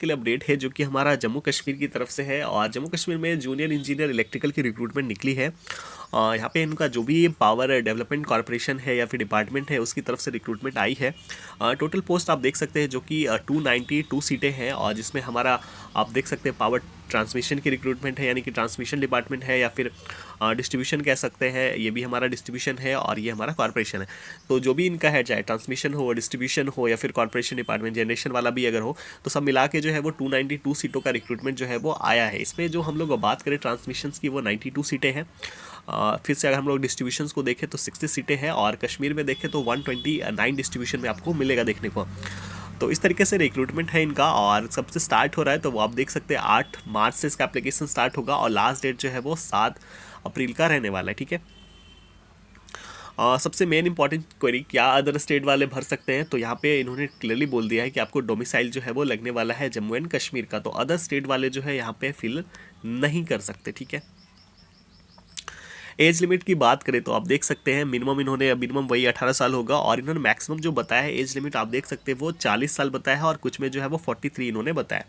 के लिए अपडेट है जो कि हमारा जम्मू कश्मीर की तरफ से है। और जम्मू कश्मीर में जूनियर इंजीनियर इलेक्ट्रिकल की रिक्रूटमेंट निकली है। यहाँ पे इनका जो भी पावर डेवलपमेंट कॉरपोरेशन है या फिर डिपार्टमेंट है उसकी तरफ से रिक्रूटमेंट आई है। टोटल पोस्ट आप देख सकते हैं जो कि 292 सीटें हैं, और जिसमें हमारा आप देख सकते हैं पावर ट्रांसमिशन की रिक्रूटमेंट है, यानी कि ट्रांसमिशन डिपार्टमेंट है या फिर डिस्ट्रीब्यूशन कह सकते हैं, ये भी हमारा डिस्ट्रीब्यूशन है और ये हमारा कॉरपोरेशन है। तो जो भी इनका है, चाहे ट्रांसमिशन हो, डिस्ट्रीब्यूशन हो या फिर कॉरपोरेशन डिपार्टमेंट, जनरेशन वाला भी अगर हो, तो सब मिला के जो है वो 292 सीटों का रिक्रूटमेंट जो है वो आया है। इसमें जो हम लोग बात करें ट्रांसमिशन की, वो 92 सीटें हैं। फिर से अगर हम लोग डिस्ट्रीब्यूशंस को देखें तो 60 सीटें हैं, और कश्मीर में देखें तो 129 डिस्ट्रीब्यूशन में आपको मिलेगा देखने को। तो इस तरीके से रिक्रूटमेंट है इनका, और सबसे स्टार्ट हो रहा है तो वो आप देख सकते हैं 8 मार्च से इसका एप्लीकेशन स्टार्ट होगा, और लास्ट डेट जो है वो 7 अप्रैल का रहने वाला है। ठीक है। सबसे मेन इंपॉर्टेंट क्वेरी, क्या अदर स्टेट वाले भर सकते हैं, तो यहाँ पे इन्होंने क्लियरली बोल दिया है कि आपको डोमिसाइल जो है वो लगने वाला है जम्मू एंड कश्मीर का, तो अदर स्टेट वाले जो है यहाँ पे फिल नहीं कर सकते। ठीक है। एज लिमिट की बात करें तो आप देख सकते हैं मिनिमम वही 18 साल होगा, और इन्होंने मैक्सिमम जो बताया है एज लिमिट आप देख सकते हैं वो 40 साल बताया है, और कुछ में जो है वो 43 इन्होंने बताया।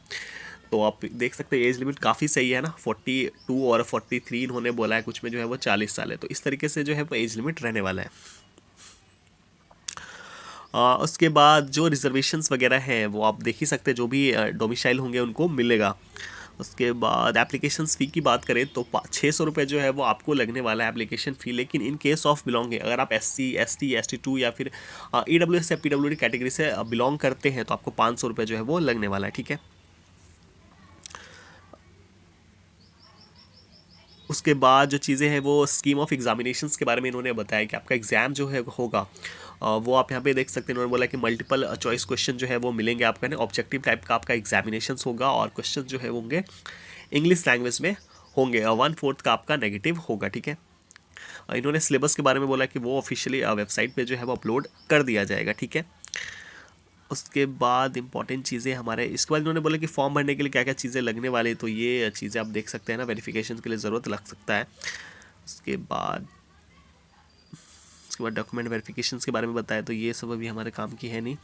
तो आप देख सकते हैं एज लिमिट काफ़ी सही है ना, 42 और 43 इन्होंने बोला है, कुछ में जो है वो 40 साल है। तो इस तरीके से जो है वो एज लिमिट रहने वाला है। उसके बाद जो रिजर्वेशंस वगैरह हैं वो आप देख ही सकते हैं, जो भी डोमिसाइल होंगे उनको मिलेगा। उसके बाद एप्लीकेशन फ़ी की बात करें तो 600 रुपये जो है वो आपको लगने वाला है एप्लीकेशन फ़ी, लेकिन इन केस ऑफ बिलोंगिंग, अगर आप SC ST ST2 या फिर EWS या PWD कैटेगरी से बिलोंग करते हैं तो आपको 500 रुपये जो है वो लगने वाला है। ठीक है। उसके बाद जो चीज़ें हैं वो स्कीम ऑफ एग्जामिनेशंस के बारे में इन्होंने बताया कि आपका एग्ज़ाम जो है होगा, वो आप यहाँ पे देख सकते हैं। इन्होंने बोला कि मल्टीपल चॉइस क्वेश्चन जो है वो मिलेंगे आपका, ना ऑब्जेक्टिव टाइप का आपका एग्जामिनेशंस होगा, और क्वेश्चन जो है वो होंगे इंग्लिश लैंग्वेज में होंगे, 1/4 का आपका नेगेटिव होगा। ठीक है। इन्होंने सिलेबस के बारे में बोला कि वो ऑफिशियली वेबसाइट पे जो है वो अपलोड कर दिया जाएगा। ठीक है। उसके बाद इंपॉर्टेंट चीज़ें हमारे, इसके बाद इन्होंने बोला कि फॉर्म भरने के लिए क्या क्या चीज़ें लगने वाली, तो ये चीज़ें आप देख सकते हैं ना, वेरिफिकेशन के लिए ज़रूरत लग सकता है। उसके बाद डॉक्यूमेंट वेरिफिकेशन के बारे में बताया, तो ये सब अभी हमारे काम की है नहीं।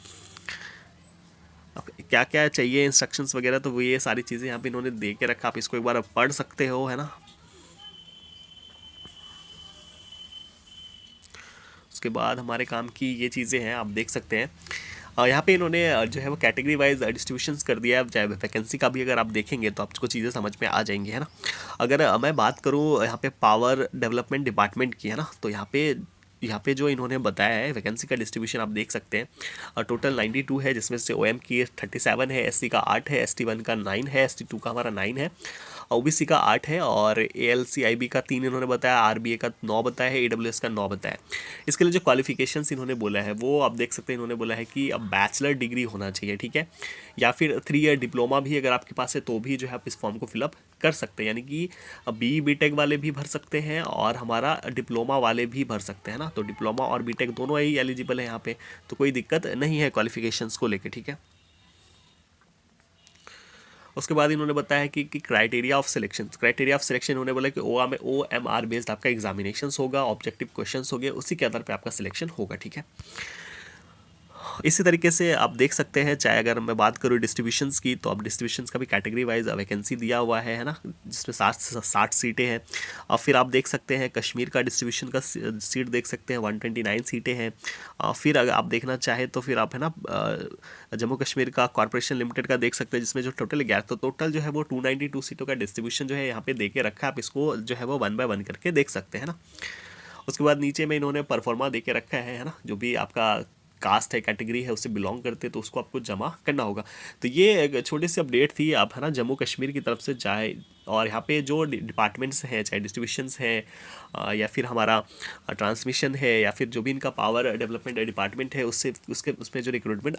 क्या क्या चाहिए इंस्ट्रक्शंस वगैरह, तो वो ये सारी चीज़ें यहाँ पे इन्होंने दे के रखा, आप इसको एक बार पढ़ सकते हो, है ना। उसके बाद हमारे काम की ये चीज़ें हैं, आप देख सकते हैं। यहाँ पे इन्होंने जो है वो कैटेगरी वाइज डिस्ट्रीब्यूशंस कर दिया है, चाहे वैकेंसी का भी अगर आप देखेंगे तो आपको चीज़ें समझ में आ जाएंगी, है ना। अगर मैं बात करूँ यहाँ पे पावर डेवलपमेंट डिपार्टमेंट की, है ना, तो यहाँ पे जो इन्होंने बताया है वैकेंसी का डिस्ट्रीब्यूशन आप देख सकते हैं। टोटल 92 है, जिसमें से OM की 37 है, SC का 8 है, ST1 का 9 है, ST2 का हमारा 9 है, OBC का 8 है, और ALCIB का 3 इन्होंने बताया, RBA का 9 बताया है, AWS का 9 बताया है। इसके लिए जो क्वालिफिकेशंस इन्होंने बोला है वो आप देख सकते हैं। इन्होंने बोला है कि अब बैचलर डिग्री होना चाहिए। ठीक है। या फिर 3 ईयर डिप्लोमा भी अगर आपके पास है तो भी जो है आप इस फॉर्म को फिलअप कर सकते हैं, यानी कि BTech वाले भी भर सकते हैं और हमारा डिप्लोमा वाले भी भर सकते हैं ना। तो डिप्लोमा और BTech दोनों ही एलिजिबल है यहाँ पे, तो कोई दिक्कत नहीं है क्वालिफिकेशंस को लेके। ठीक है। उसके बाद इन्होंने बताया कि क्राइटेरिया ऑफ सिलेक्शन इन्होंने बोला कि OMR बेस्ड आपका एग्जामिनेशंस होगा, ऑब्जेक्टिव क्वेश्चंस होंगे, उसी के आधार पे आपका सिलेक्शन होगा। ठीक है। इसी तरीके से आप देख सकते हैं, चाहे अगर मैं बात करूँ डिस्ट्रीब्यूशंस की, तो अब डिस्ट्रीब्यूशंस का भी कैटेगरी वाइज वैकेंसी दिया हुआ है ना, जिसमें 60 सीटें हैं। और फिर आप देख सकते हैं कश्मीर का डिस्ट्रीब्यूशन का सीट देख सकते हैं, 129 सीटें हैं। फिर अगर आप देखना चाहें तो फिर आप, है ना, जम्मू कश्मीर का कॉर्पोरेशन लिमिटेड का देख सकते हैं, जिसमें जो टोटल 11, तो टोटल जो है वो 292 सीटों का डिस्ट्रीब्यूशन जो है यहाँ पे दे के रखा है। आप इसको जो है वो 1 बाय 1 करके देख सकते हैं ना। उसके बाद नीचे में इन्होंने परफॉर्मा दे के रखा है ना, जो भी आपका कास्ट है, कैटेगरी है, उससे बिलोंग करते तो उसको आपको जमा करना होगा। तो ये एक छोटी सी अपडेट थी आप, है ना, जम्मू कश्मीर की तरफ से जाए। और यहाँ पे जो डिपार्टमेंट्स हैं, चाहे डिस्ट्रीब्यूशंस हैं या फिर हमारा ट्रांसमिशन है, या फिर जो भी इनका पावर डेवलपमेंट डिपार्टमेंट है, उसमें जो रिक्रूटमेंट